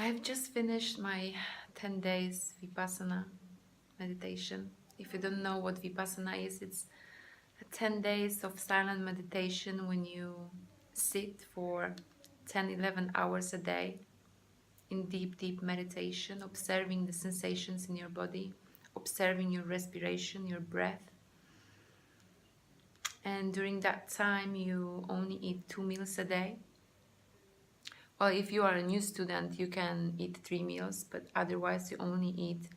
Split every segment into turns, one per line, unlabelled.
I've just finished my 10 days Vipassana meditation. If you don't know what Vipassana is, it's 10 days of silent meditation when you sit for 10, 11 hours a day in deep, deep meditation, observing the sensations in your body, observing your respiration, your breath. And during that time, you only eat 2 meals a day. Well, if you are a new student, you can eat 3 meals, but otherwise you only eat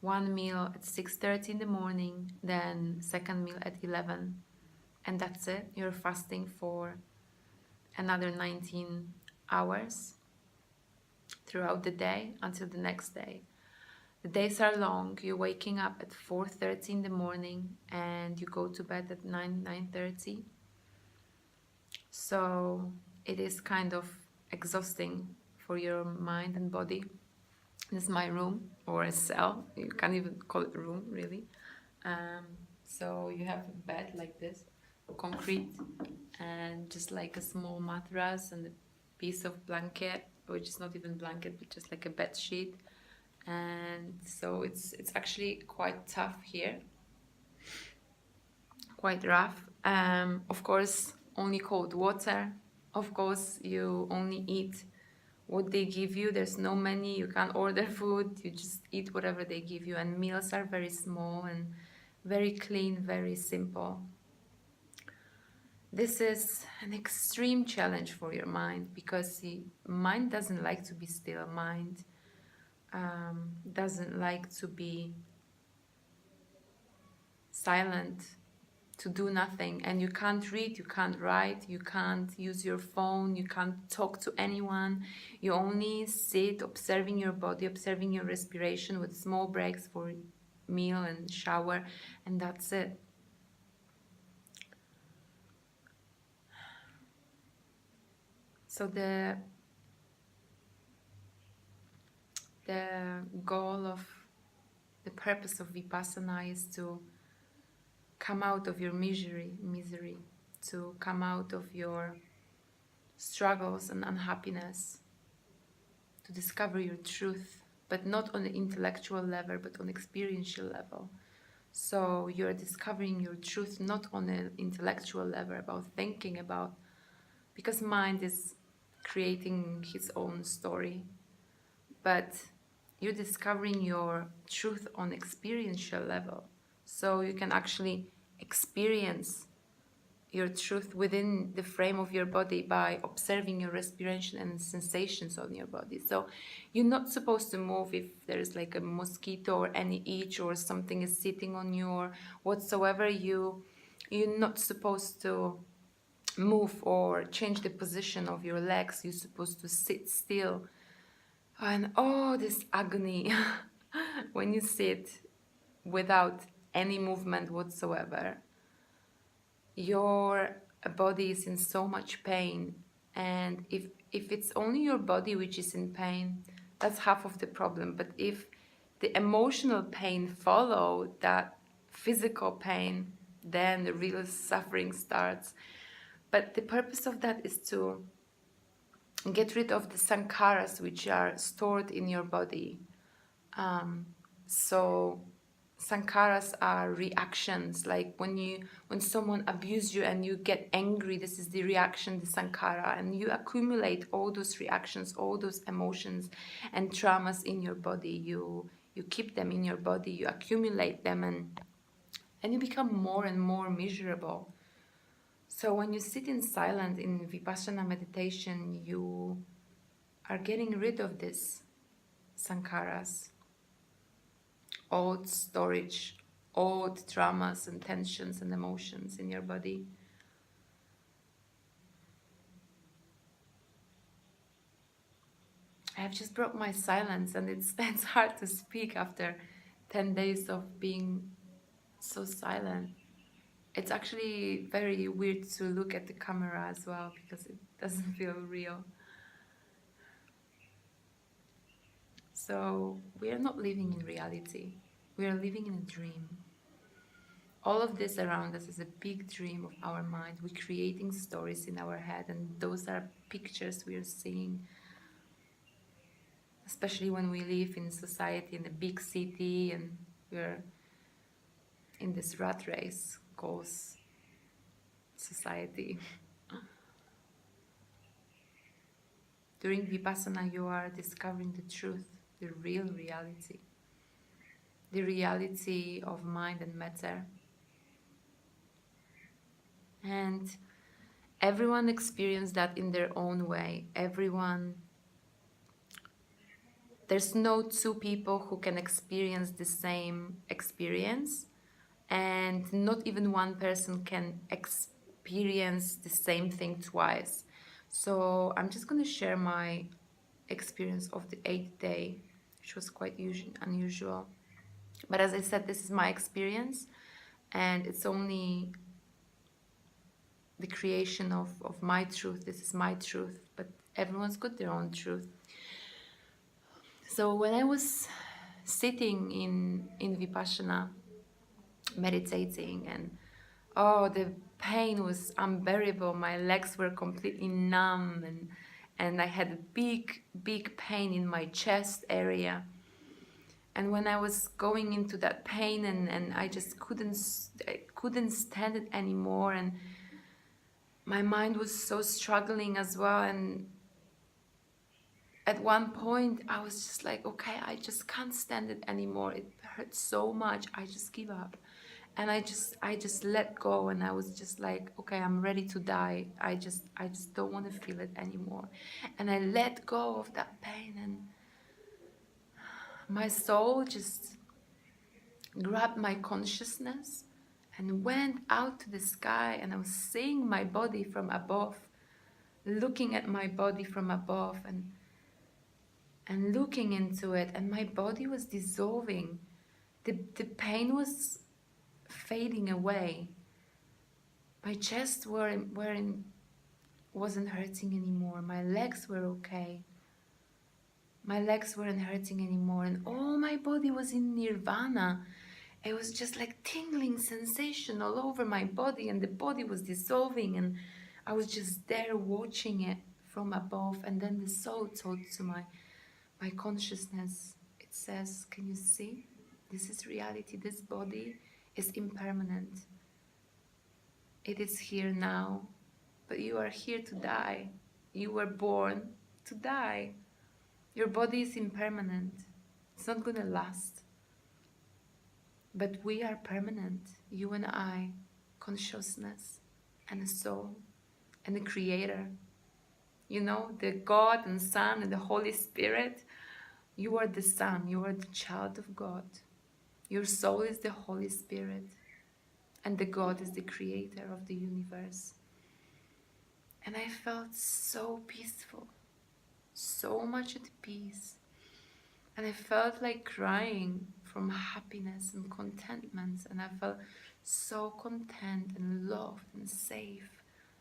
one meal at 6:30 in the morning, then second meal at 11, and that's it. You're fasting for another 19 hours throughout the day until the next day. The days are long. You're waking up at 4:30 in the morning and you go to bed at 9:30. So it is kind of exhausting for your mind and body. This is my room, or a cell. You can't even call it a room, really. So you have a bed like this, concrete, and just like a small mattress and a piece of blanket, which is not even blanket, but just like a bed sheet. And so it's actually quite tough here, quite rough. Of course, only cold water. Of course, you only eat what they give you. There's no menu, you can't order food, you just eat whatever they give you, and meals are very small and very clean, very simple. This is an extreme challenge for your mind, because the mind doesn't like to be still. Mind doesn't like to be silent, to do nothing. And you can't read, you can't write, you can't use your phone, you can't talk to anyone. You only sit observing your body, observing your respiration, with small breaks for meal and shower, and that's it. So the goal of the purpose of Vipassana is to come out of your misery, to come out of your struggles and unhappiness, to discover your truth, but not on the intellectual level, but on experiential level. So you're discovering your truth not on an intellectual level, about thinking about, because mind is creating his own story, but you're discovering your truth on experiential level. So you can actually experience your truth within the frame of your body by observing your respiration and sensations on your body. So you're not supposed to move if there's like a mosquito or any itch or something is sitting on you or whatsoever. You're not supposed to move or change the position of your legs. You're supposed to sit still. And oh, this agony when you sit without any movement whatsoever. Your body is in so much pain, and if it's only your body which is in pain, that's half of the problem. But if the emotional pain follow that physical pain, then the real suffering starts. But the purpose of that is to get rid of the sankharas which are stored in your body. So sankharas are reactions, like when someone abuses you and you get angry, this is the reaction, the sankhara, and you accumulate all those reactions, all those emotions and traumas in your body. You keep them in your body, you accumulate them, and you become more and more miserable. So when you sit in silence in Vipassana meditation, you are getting rid of this sankharas, old storage, old traumas and tensions and emotions in your body. I have just brought my silence, and it's hard to speak after 10 days of being so silent. It's actually very weird to look at the camera as well, because it doesn't feel real. So we are not living in reality. We are living in a dream. All of this around us is a big dream of our mind. We're creating stories in our head, and those are pictures we are seeing. especially when we live in society, in a big city, and we're in this rat race called society. During Vipassana, you are discovering the truth, the real reality, the reality of mind and matter. And everyone experiences that in their own way. There's no two people who can experience the same experience, and not even one person can experience the same thing twice. So I'm just going to share my experience of the 8th day, which was quite unusual. But as I said, this is my experience, and it's only the creation of my truth. This is my truth, but everyone's got their own truth. So when I was sitting in Vipassana, meditating, and oh, the pain was unbearable. My legs were completely numb, and I had a big pain in my chest area. And when I was going into that pain, and I just couldn't stand it anymore, and my mind was so struggling as well. And at one point I was just like, okay, I just can't stand it anymore. It hurts so much. I just give up. And I just let go, and I was just like, okay, I'm ready to die. I just don't want to feel it anymore. And I let go of that pain, and my soul just grabbed my consciousness and went out to the sky, and I was seeing my body from above, looking at my body from above, and looking into it, and my body was dissolving. The pain was fading away. My chest wasn't hurting anymore. My legs were okay. My legs weren't hurting anymore, and all my body was in nirvana. It was just like tingling sensation all over my body, and the body was dissolving, and I was just there watching it from above. And then the soul told to my consciousness, it says, can you see? This is reality. This body is impermanent. It is here now, but you are here to die. You were born to die. Your body is impermanent. It's not going to last. But we are permanent, you and I, consciousness and a soul and a creator. You know, the God and Son and the Holy Spirit. You are the Son, you are the child of God. Your soul is the Holy Spirit, and the God is the creator of the universe. And I felt so peaceful, so much at peace. And I felt like crying from happiness and contentment. And I felt so content and loved and safe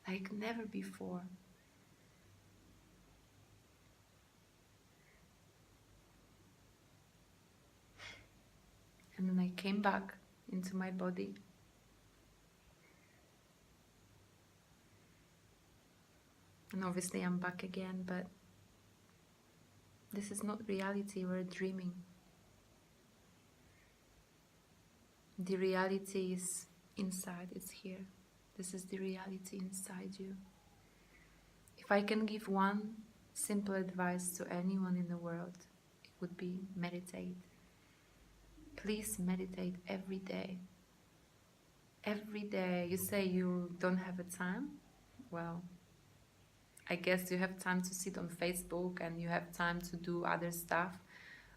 like never before. And then I came back into my body. And obviously I'm back again, but this is not reality, we're dreaming. The reality is inside, it's here. This is the reality inside you. If I can give one simple advice to anyone in the world, it would be meditate. Please meditate every day. Every day. You say you don't have a time? Well, I guess you have time to sit on Facebook and you have time to do other stuff.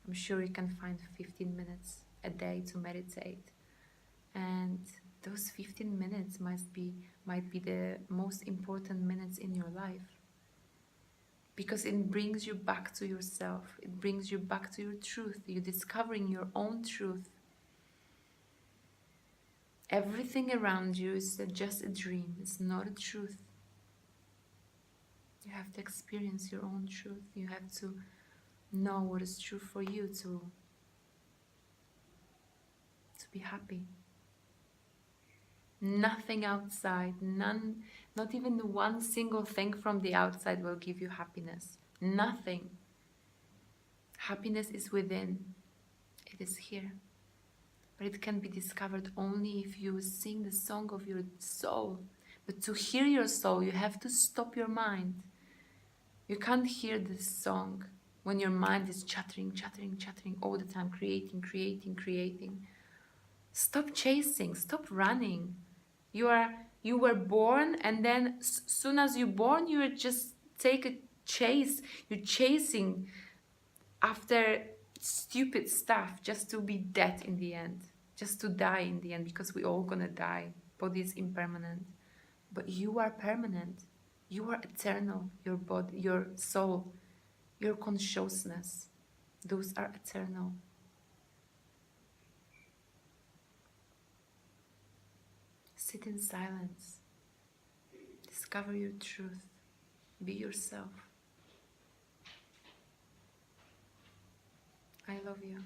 I'm sure you can find 15 minutes a day to meditate. And those 15 minutes might be the most important minutes in your life. Because it brings you back to yourself. It brings you back to your truth. You're discovering your own truth. Everything around you is just a dream. It's not a truth. You have to experience your own truth. You have to know what is true for you to be happy. Nothing outside, not even one single thing from the outside will give you happiness. Nothing. Happiness is within. It is here. But it can be discovered only if you sing the song of your soul. But to hear your soul, you have to stop your mind. You can't hear this song when your mind is chattering, chattering, chattering all the time, creating, creating, creating. Stop chasing, stop running. You were born, and then soon as you're born, you just take a chase. You're chasing after stupid stuff just to be dead in the end, just to die in the end, because we all gonna die. Body is impermanent, but you are permanent. You are eternal. Your body, your soul, your consciousness, those are eternal. Sit in silence. Discover your truth. Be yourself. I love you.